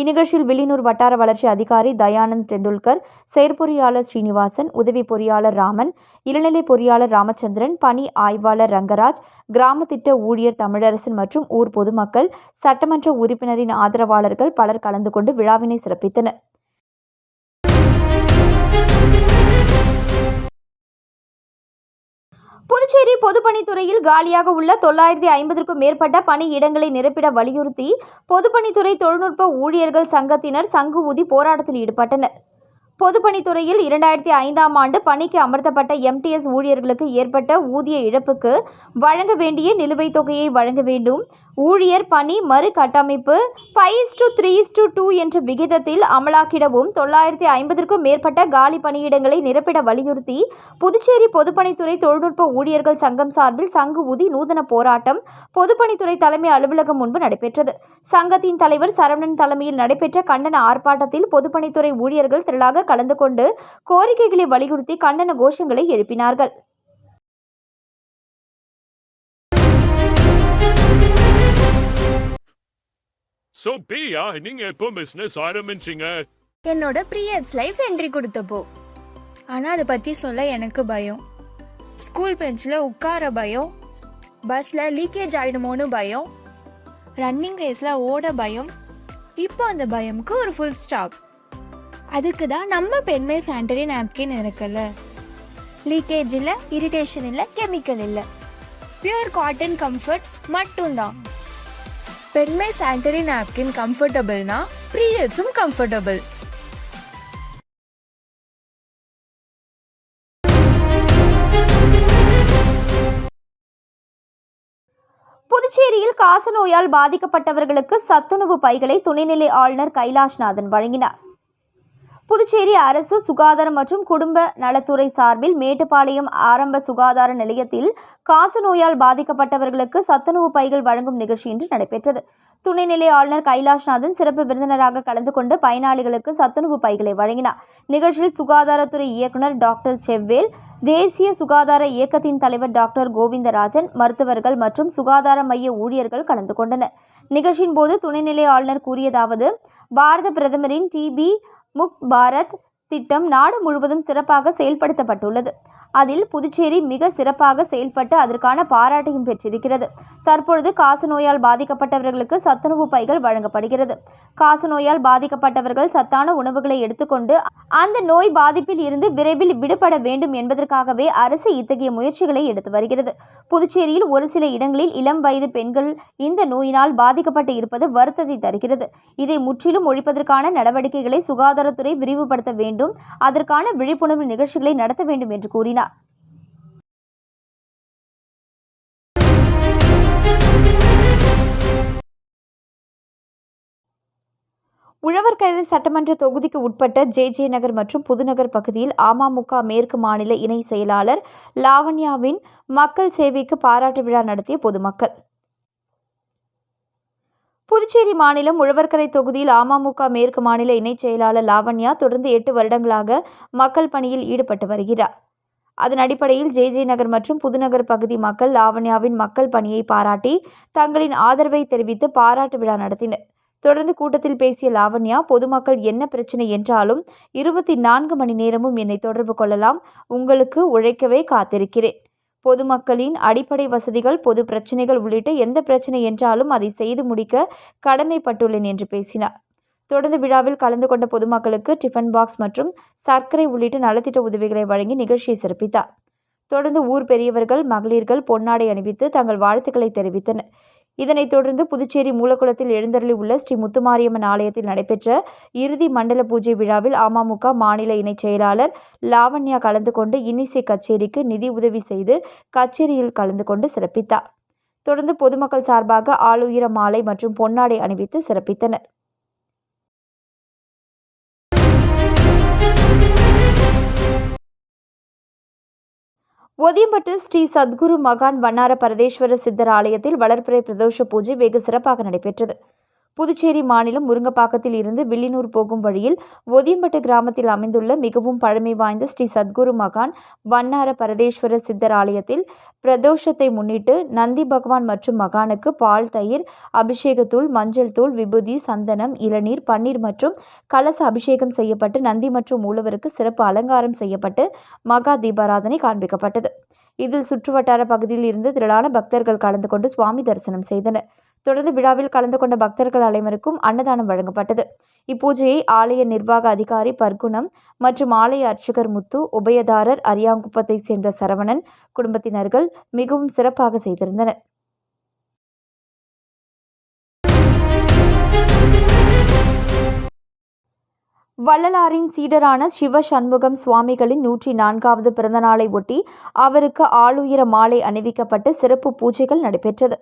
இந்நிகழ்ச்சியில் வில்லியனூர் வட்டார வளர்ச்சி அதிகாரி தயானந்த் டெண்டுல்கர், செயற்பொறியாளர் ஸ்ரீனிவாசன், உதவி பொறியாளர் ராமன், இளநிலை பொறியாளர் ராமச்சந்திரன், பணி ஆய்வாளர் ரங்கராஜ், கிராம திட்ட ஊழியர் தமிழரசன் மற்றும் ஊர் பொதுமக்கள், சட்டமன்ற உறுப்பினரின் ஆதரவாளர்கள் பலர் கலந்து கொண்டு விழாவினை சிறப்பித்தனர். புதுச்சேரி பொதுப்பணித்துறையில் காலியாக உள்ள 950க்கும் மேற்பட்ட பணியிடங்களை நிரப்பிட வலியுறுத்தி பொதுப்பணித்துறை தொழில்நுட்ப ஊழியர்கள் சங்கத்தினர் சங்கு ஊதி போராட்டத்தில் ஈடுபட்டனர். பொதுப்பணித்துறையில் 2005ஆம் ஆண்டு பணிக்கு அமர்த்தப்பட்ட MTS ஊழியர்களுக்கு ஏற்பட்ட ஊதிய இழப்புக்கு வழங்க வேண்டிய நிலுவைத் தொகையை வழங்க வேண்டும். ஊழியர் பணி மறு கட்டமைப்பு 5:3:2 என்ற விகிதத்தில் அமலாக்கிடவும், 950க்கும் மேற்பட்ட காலி பணியிடங்களை நிரப்பிட வலியுறுத்தி புதுச்சேரி பொதுப்பணித்துறை தொழில்நுட்ப ஊழியர்கள் சங்கம் சார்பில் சங்கு ஊதி நூதன போராட்டம் பொதுப்பணித்துறை தலைமை அலுவலகம் முன்பு நடைபெற்றது. சங்கத்தின் தலைவர் சரவணன் தலைமையில் நடைபெற்ற கண்டன ஆர்ப்பாட்டத்தில் பொதுப்பணித்துறை ஊழியர்கள் திரளாக கலந்து கொண்டு கோரிக்கைகளை வலியுறுத்தி கண்டன கோஷங்களை எழுப்பினார்கள். So, Pia, நீங்க எப்போ பிசினஸ் ஆரம்பிச்சீங்க? என்னோட ப்ரீயட்ஸ் லைஃப் என்ட்ரி கொடுத்தப்போ. ஆனால் அதை பற்றி சொல்ல எனக்கு பயம். ஸ்கூல் பெஞ்சில் உட்கார பயம், பஸ்ஸில் லீக்கேஜ் ஆகிடுமோன்னு பயம், ரன்னிங் ரேஸில் ஓட பயம். இப்போ அந்த பயமுக்கு ஒரு ஃபுல் ஸ்டாப். அதுக்கு தான் நம்ம பெண்மை சானிட்டரி நாப்கின் இருக்குல்ல. லீக்கேஜ் இல்லை, இரிட்டேஷன் இல்லை, கெமிக்கல் இல்லை, பியூர் காட்டன் கம்ஃபர்ட் மட்டும்தான். பெண்மை சானிட்டரி நாப்கின் கம்ஃபர்டபுள்னா ப்ரீயட்ஸும் கம்ஃபர்டபுள். புதுச்சேரியில் காசநோயால் பாதிக்கப்பட்டவர்களுக்கு சத்துணவு பைகளை துணைநிலை ஆளுநர் கைலாஷ்நாதன் வழங்கினார். புதுச்சேரி அரசு சுகாதாரம் மற்றும் குடும்ப நலத்துறை சார்பில் மேட்டுப்பாளையம் ஆரம்ப சுகாதார நிலையத்தில் காசநோயால் பாதிக்கப்பட்டவர்களுக்கு சத்துணவு பைகள் வழங்கும் நிகழ்ச்சி இன்று நடைபெற்றது. துணைநிலை ஆளுநர் கைலாஷ்நாதன் சிறப்பு விருந்தினராக கலந்து கொண்டு பயனாளிகளுக்கு சத்துணவு பைகளை வழங்கினார். நிகழ்ச்சியில் சுகாதாரத்துறை இயக்குனர் டாக்டர் செவ்வேல், தேசிய சுகாதார இயக்கத்தின் தலைவர் டாக்டர் கோவிந்தராஜன், மருத்துவர்கள் மற்றும் சுகாதார மைய ஊழியர்கள் கலந்து கொண்டனர். நிகழ்ச்சியின் போது துணைநிலை ஆளுநர் கூறியதாவது: பாரத பிரதமரின் TB முக்த் பாரத் திட்டம் நாடு முழுவதும் சிறப்பாக செயல்படுத்தப்பட்டுள்ளது. அதில் புதுச்சேரி மிக சிறப்பாக செயல்பட்டு அதற்கான பாராட்டையும் பெற்றிருக்கிறது. தற்பொழுது காசநோயால் பாதிக்கப்பட்டவர்களுக்கு சத்துணவு பைகள் வழங்கப்படுகிறது. காசநோயால் பாதிக்கப்பட்டவர்கள் சத்தான உணவுகளை எடுத்துக்கொண்டு அந்த நோய் பாதிப்பில் இருந்து விரைவில் விடுபட வேண்டும் என்பதற்காகவே அரசு இத்தகைய முயற்சிகளை எடுத்து வருகிறது. புதுச்சேரியில் ஒரு சில இடங்களில் இளம் வயது பெண்கள் இந்த நோயினால் பாதிக்கப்பட்டு இருப்பது வருத்தத்தை தருகிறது. இதை முற்றிலும் ஒழிப்பதற்கான நடவடிக்கைகளை சுகாதாரத்துறை விரிவுபடுத்த வேண்டும், அதற்கான விழிப்புணர்வு நிகழ்ச்சிகளை நடத்த வேண்டும் என்று கூறினார். உழவர்கரை சட்டமன்ற தொகுதிக்கு உட்பட்ட ஜே நகர் மற்றும் புதுநகர் பகுதியில் அமமுக மேற்கு மாநில இணை செயலாளர் லாவண்யாவின் மக்கள் சேவைக்கு பாராட்டு விழா நடத்திய பொதுமக்கள். புதுச்சேரி மாநிலம் உழவர்கரை தொகுதியில் அமமுக மேற்கு மாநில இணை செயலாளர் லாவண்யா தொடர்ந்து 8 வருடங்களாக மக்கள் பணியில் ஈடுபட்டு வருகிறார். அதன் அடிப்படையில் ஜே நகர் மற்றும் புதுநகர் பகுதி மக்கள் லாவண்யாவின் மக்கள் பணியை பாராட்டி தங்களின் ஆதரவை தெரிவித்து பாராட்டு விழா நடத்தினர். தொடர்ந்து கூட்டத்தில் பேசிய லாவண்யா, பொதுமக்கள் என்ன பிரச்சனை என்றாலும் 24 மணி நேரமும் என்னை தொடர்பு கொள்ளலாம், உங்களுக்கு உழைக்கவே காத்திருக்கிறேன். பொதுமக்களின் அடிப்படை வசதிகள், பொது பிரச்சனைகள் உள்ளிட்ட எந்த பிரச்சனை என்றாலும் அதை செய்து முடிக்க கடமைப்பட்டுள்ளேன் என்று பேசினார். தொடர்ந்து விழாவில் கலந்து கொண்ட பொதுமக்களுக்கு டிஃபன் பாக்ஸ் மற்றும் சர்க்கரை உள்ளிட்ட நலத்திட்ட உதவிகளை வழங்கி நிகழ்ச்சியை சிறப்பித்தார். தொடர்ந்து ஊர் பெரியவர்கள், மகளிர்கள் பொன்னாடை அணிவித்து தங்கள் வாழ்த்துக்களை தெரிவித்தனர். இதனைத் தொடர்ந்து புதுச்சேரி மூலக்குளத்தில் எழுந்தருளி உள்ள ஸ்ரீ முத்துமாரியம்மன் ஆலயத்தில் நடைபெற்ற இறுதி மண்டல பூஜை விழாவில் அமமுக மாநில இணைச் செயலாளர் லாவண்யா கலந்து கொண்டு இன்னிசை கச்சேரிக்கு நிதி உதவி செய்து கச்சேரியில் கலந்து கொண்டு சிறப்பித்தார். தொடர்ந்து பொதுமக்கள் சார்பாக ஆளுயர மாலை மற்றும் பொன்னாடை அணிவித்து சிறப்பித்தனர். ஒதியம்பட்டு ஸ்ரீ சத்குரு மகான் வண்ணார பரதேஸ்வரர் சித்தர் ஆலயத்தில் வளர்பிறை பிரதோஷ பூஜை வெகு சிறப்பாக நடைபெற்றது. புதுச்சேரி மாநிலம் முருங்கப்பாக்கத்தில் இருந்து வில்லியனூர் போகும் வழியில் ஒதியம்பட்டு கிராமத்தில் அமைந்துள்ள மிகவும் பழமை வாய்ந்த ஸ்ரீ சத்குரு மகான் வண்ணார பரதேஸ்வரர் சித்தர் ஆலயத்தில் பிரதோஷத்தை முன்னிட்டு நந்தி பகவான் மற்றும் மகானுக்கு பால், தயிர், அபிஷேகத்தூள், மஞ்சள் தூள், விபூதி, சந்தனம், இளநீர், பன்னீர் மற்றும் கலச அபிஷேகம் செய்யப்பட்டு நந்தி மற்றும் மூலவருக்கு சிறப்பு அலங்காரம் செய்யப்பட்டு மகா தீபாராதனை காண்பிக்கப்பட்டது. இதில் சுற்றுவட்டார பகுதியில் இருந்து திரளான பக்தர்கள் கலந்து கொண்டு சுவாமி தரிசனம் செய்தனர். தொடர்ந்து விழாவில் கலந்து கொண்ட பக்தர்கள் அனைவருக்கும் அன்னதானம் வழங்கப்பட்டது. இப்பூஜையை ஆலய நிர்வாக அதிகாரி பர்குணம் மற்றும் ஆலய அர்ச்சகர் முத்து, உபயதாரர் அரியாங்குப்பத்தை சேர்ந்த சரவணன் குடும்பத்தினர்கள் மிகவும் சிறப்பாக செய்திருந்தனர். வள்ளலாரின் சீடரான சிவ சண்முகம் சுவாமிகளின் 104வது பிறந்தநாளை ஒட்டி அவருக்கு ஆளுயர மாலை அணிவிக்கப்பட்டு சிறப்பு பூஜைகள் நடைபெற்றது.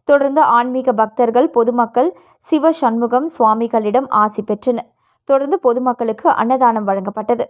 தொடர்ந்து ஆன்மீக பக்தர்கள், பொதுமக்கள் சிவ சண்முகம் சுவாமிகளிடம் ஆசி பெற்றனர். தொடர்ந்து பொதுமக்களுக்கு அன்னதானம் வழங்கப்பட்டது.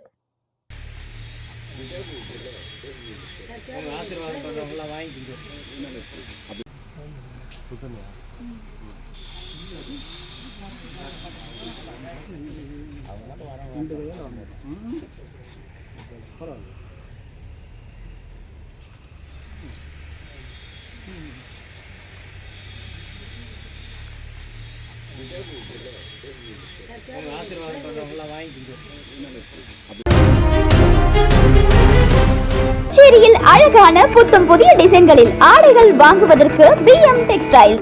புதுச்சேரியில் அழகான புத்தம் புதிய டிசைன்களில் ஆடைகள் வாங்குவதற்கு BM டெக்ஸ்டைல்.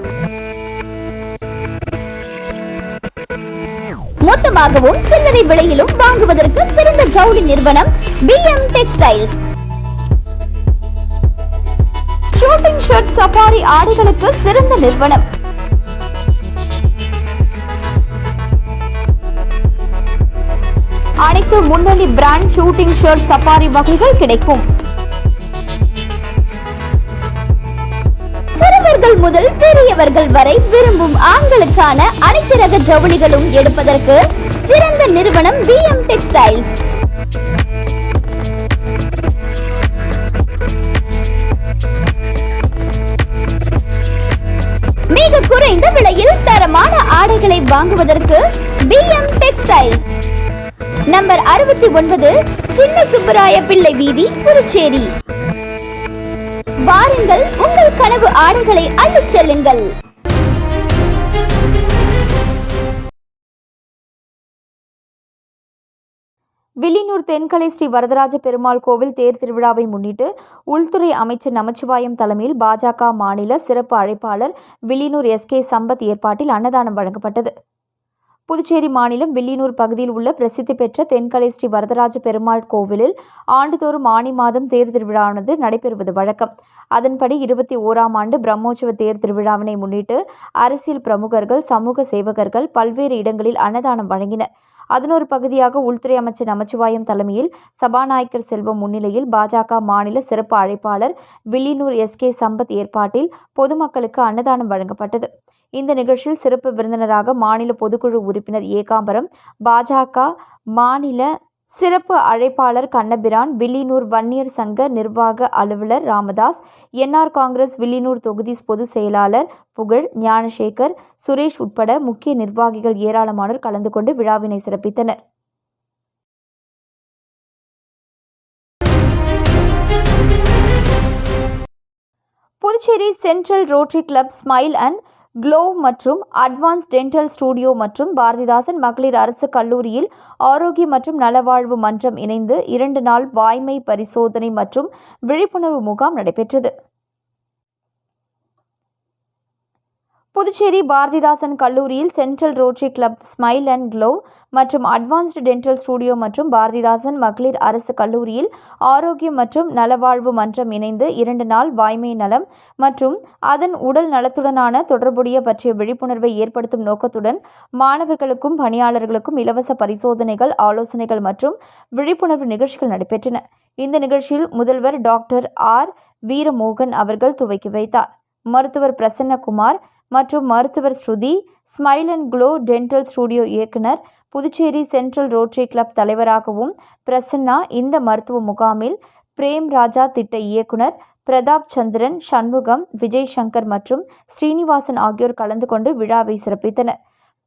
மொத்தமாகவும் சில்லறை விலையிலும் வாங்குவதற்கு சிறந்த ஜவுளி நிறுவனம் BM textiles. Shooting shirt, safari ஆடைகளுக்கு சிறந்த நிறுவனம். அனைத்து முன்னணி பிராண்ட் ஷூட்டிங் ஷர்ட், சஃபாரி வகைகள் கிடைக்கும். சிறுவர்கள் முதல் பெரியவர்கள் வரை விரும்பும் ஆண்களுக்கான அனைத்து ரக ஜவுளிகளும் எடுப்பதற்கு சிறந்த நிறுவனம் BM டெக்ஸ்டைல்ஸ். மிக குறைந்த விலையில் தரமான ஆடைகளை வாங்குவதற்கு BM டெக்ஸ்டைல்ஸ். நம்பர் 69, சின்ன சுப்பராய பிள்ளை வீதி, புதுச்சேரி. வாருங்கள், உங்கள் கனவு ஆடைகளை அள்ளிச் செல்லுங்கள். வில்லியனூர் தென்கலை ஸ்ரீ வரதராஜ பெருமாள் கோவில் தேர் திருவிழாவை முன்னிட்டு உள்துறை அமைச்சர் நமச்சிவாயம் தலைமையில் பாஜக மாநில சிறப்பு அழைப்பாளர் வில்லியனூர் எஸ்.கே. சம்பத் ஏற்பாட்டில் அன்னதானம் வழங்கப்பட்டது. புதுச்சேரி மாநிலம் வில்லியனூர் பகுதியில் உள்ள பிரசித்தி பெற்ற தென்கலை ஸ்ரீ வரதராஜ பெருமாள் கோவிலில் ஆண்டுதோறும் ஆனி மாதம் தேர் திருவிழாவானது நடைபெறுவது வழக்கம். அதன்படி 21ஆம் ஆண்டு பிரம்மோற்சவ தேர் திருவிழாவினை முன்னிட்டு அரசியல் பிரமுகர்கள், சமூக சேவகர்கள் பல்வேறு இடங்களில் அன்னதானம் வழங்கினர். அதன் ஒரு பகுதியாக உள்துறை அமைச்சர் நமச்சிவாயம் தலைமையில் சபாநாயகர் செல்வம் முன்னிலையில் பாஜக மாநில சிறப்பு அழைப்பாளர் வில்லியனூர் எஸ்.கே. சம்பத் ஏற்பாட்டில் பொதுமக்களுக்கு அன்னதானம் வழங்கப்பட்டது. இந்த நிகழ்ச்சியில் சிறப்பு விருந்தினராக மாநில பொதுக்குழு உறுப்பினர் ஏகாம்பரம், பாஜக மாநில சிறப்பு அழைப்பாளர் கண்ணபிரான், வில்லியனூர் வன்னியர் சங்க நிர்வாக அலுவலர் ராமதாஸ், என்ஆர் காங்கிரஸ் வில்லியனூர் தொகுதி பொதுச் செயலாளர் புகழ், ஞானசேகர், சுரேஷ் உட்பட முக்கிய நிர்வாகிகள் ஏராளமானோர் கலந்து கொண்டு விழாவினை சிறப்பித்தனர். Puducherry central rotary club, smile and glow மற்றும் அட்வான்ஸ் டென்டல் ஸ்டுடியோ மற்றும் பாரதிதாசன் மகளிர் அரசு கல்லூரியில் ஆரோக்கியம் மற்றும் நலவாழ்வு மன்றம் இணைந்து 2 நாள் வாய்மை பரிசோதனை மற்றும் விழிப்புணர்வு முகாம் நடைபெற்றது. புதுச்சேரி பாரதிதாசன் கல்லூரியில் central rotary club, smile and glow மற்றும் அட்வான்ஸ்டு டென்டல் ஸ்டுடியோ மற்றும் பாரதிதாசன் மகளிர் அரசு கல்லூரியில் ஆரோக்கியம் மற்றும் நலவாழ்வு மன்றம் இணைந்து 2 நாள் வாய்மை நலம் மற்றும் அதன் உடல் நலத்துடனான தொடர்புடைய பற்றிய விழிப்புணர்வை ஏற்படுத்தும் நோக்கத்துடன் மாணவர்களுக்கும் பணியாளர்களுக்கும் இலவச பரிசோதனைகள், ஆலோசனைகள் மற்றும் விழிப்புணர்வு நிகழ்ச்சிகள் நடைபெற்றன. இந்த நிகழ்ச்சியில் முதல்வர் டாக்டர் ஆர். வீரமோகன் அவர்கள் துவக்கி வைத்தார். மருத்துவர் பிரசன்னகுமார் மற்றும் மருத்துவர் Shruti, smile and glow dental studio இயக்குனர், புதுச்சேரி சென்ட்ரல் ரோட்டரி கிளப் தலைவராகவும் பிரசன்னா, இந்த மருத்துவ முகாமில் பிரேம் ராஜா திட்ட இயக்குனர், பிரதாப் சந்திரன், சண்முகம், விஜய் சங்கர் மற்றும் ஸ்ரீனிவாசன் ஆகியோர் கலந்து கொண்டு விழாவை சிறப்பித்தனர்.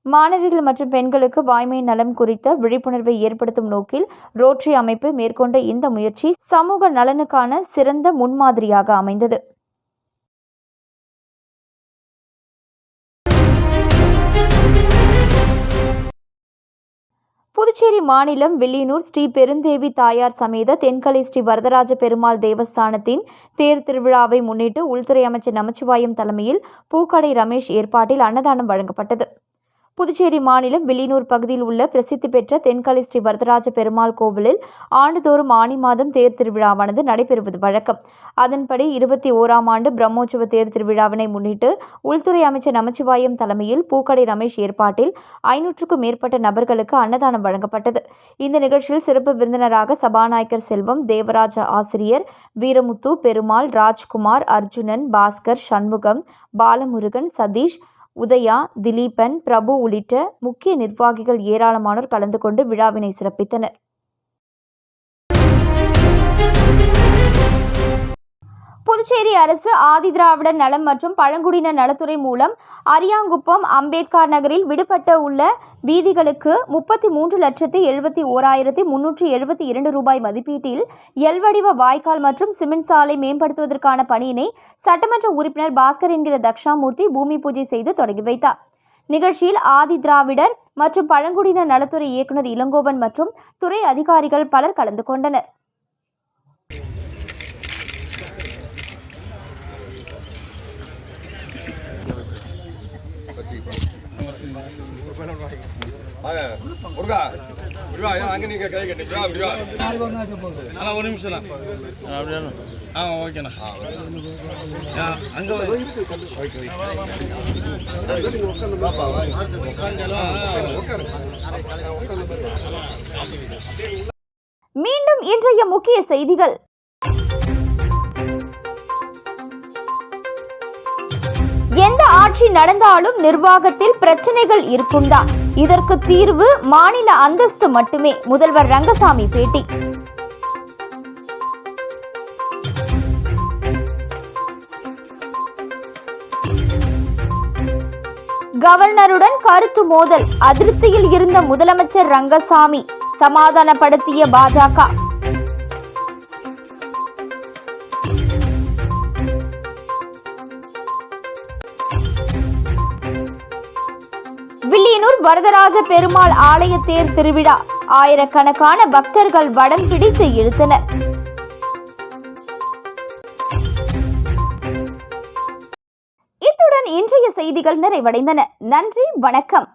மாணவிகள் மற்றும் பெண்களுக்கு வாய்மை நலம் குறித்த விழிப்புணர்வை ஏற்படுத்தும் நோக்கில் ரோட்டரி அமைப்பு மேற்கொண்ட இந்த முயற்சி சமூக நலனுக்கான சிறந்த முன்மாதிரியாக அமைந்தது. புதுச்சேரி மாநிலம் வில்லியனூர் ஸ்ரீ பெருந்தேவி தாயார் சமேத தென்கலை ஸ்ரீ வரதராஜ பெருமாள் தேவஸ்தானத்தின் தேர் திருவிழாவை முன்னிட்டு உள்துறை அமைச்சர் நமச்சிவாயம் தலைமையில் பூக்கடை ரமேஷ் ஏற்பாட்டில் அன்னதானம் வழங்கப்பட்டது. புதுச்சேரி மாநிலம் வில்லியனூர் பகுதியில் உள்ள பிரசித்தி பெற்ற தென்கலை ஸ்ரீ வரதராஜ பெருமாள் கோவிலில் ஆண்டுதோறும் ஆனி மாதம் தேர் திருவிழாவானது நடைபெறுவது வழக்கம். அதன்படி 21ஆம் ஆண்டு பிரம்மோற்சவ தேர் திருவிழாவினை முன்னிட்டு உள்துறை அமைச்சர் நமச்சிவாயம் தலைமையில் பூக்கடை ரமேஷ் ஏற்பாட்டில் 500க்கும் மேற்பட்ட நபர்களுக்கு அன்னதானம் வழங்கப்பட்டது. இந்த நிகழ்ச்சியில் சிறப்பு விருந்தினராக சபாநாயகர் செல்வம், தேவராஜ ஆசிரியர், வீரமுத்து, பெருமாள், ராஜ்குமார், அர்ஜுனன், பாஸ்கர், சண்முகம், பாலமுருகன், சதீஷ், உதயா, திலீபன், பிரபு உள்ளிட்ட முக்கிய நிர்வாகிகள் ஏராளமானோர் கலந்து கொண்டு விழாவினை சிறப்பித்தனர். புதுச்சேரி அரசு ஆதிதிராவிடர் நலம் மற்றும் பழங்குடியினர் நலத்துறை மூலம் அரியாங்குப்பம், அம்பேத்கர் நகரில் விடுபட்ட உள்ள வீதிகளுக்கு 33,71,372 ரூபாய் மதிப்பீட்டில் எல்வடிவ வாய்க்கால் மற்றும் சிமெண்ட் சாலை மேம்படுத்துவதற்கான பணியினை சட்டமன்ற உறுப்பினர் பாஸ்கர் என்கிற தக்ஷாமூர்த்தி பூமி பூஜை செய்து தொடங்கி வைத்தார். நிகழ்ச்சியில் ஆதிதிராவிடர் மற்றும் பழங்குடியினர் நலத்துறை இயக்குநர் இளங்கோவன் மற்றும் துறை அதிகாரிகள் பலர் கலந்து கொண்டனர். ஒரு நிமிஷம் ஓகேண்ணா. மீண்டும் இன்றைய முக்கிய செய்திகள். எந்த ஆட்சி நடந்தாலும் நிர்வாகத்தில் பிரச்சனைகள் இருக்கும்தான். இதற்கு தீர்வு மாநில அந்தஸ்து மட்டுமே. முதல்வர் ரங்கசாமி பேட்டி. கவர்னருடன் கருத்து மோதல். அதிருப்தியில் இருந்த முதலமைச்சர் ரங்கசாமி சமாதானப்படுத்திய பாஜக. வில்லியனூர் வரதராஜ பெருமாள் ஆலய தேர் திருவிழா ஆயிரக்கணக்கான பக்தர்கள் வடம் பிடித்து இழுத்தனர். இத்துடன் இன்றைய செய்திகள் நிறைவடைந்தன. நன்றி, வணக்கம்.